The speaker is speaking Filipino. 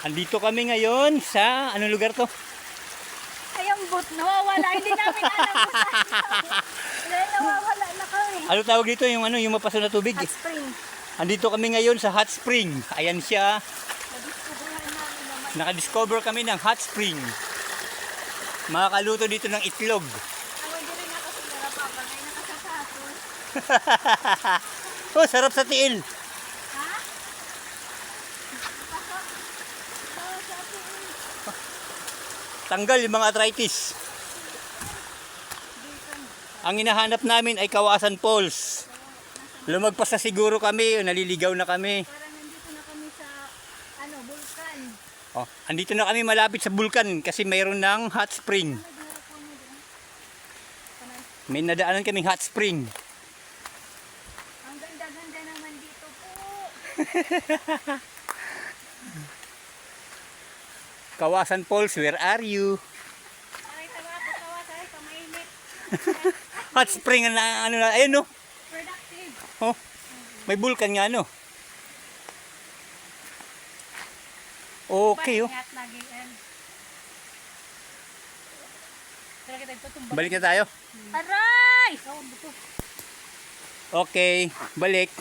Andito kami ngayon sa anong lugar to? Ay, ang boat nawawala. Hindi namin alam kung saan. Nawawala na kami. Ano tawag dito yung ano yung mapaso na tubig? Hot spring. Andito kami ngayon sa hot spring. Ayan siya. Nadiskubuhan namin naman. Nakadiscover kami ng hot spring. Makakaluto dito ng itlog. Ang hindi rin ako sigara papa. Ngayon nakasasatos. Oh, sarap sa tiil. Ha? Pasok. Sa atin. Tanggal yung mga arthritis. Ang hinahanap namin ay Kawasan Falls. Lumagpas na siguro kami, naliligaw na kami. Parang nandito na kami sa bulkan. Oh, andito na kami malapit sa bulkan kasi mayroon ng hot spring. May nadaanan kaming hot spring. Ang ganda-ganda naman dito po. Kawasan Falls, where are you? Ay, mga pagkawas ay pamainit. Hot spring na ano na, ayun no. Productive. Oh, may bulkan nga no. Okay oh. Ingat lagi yan. Tara kita itutumbak. Balik na tayo. Aray! Okay, balik.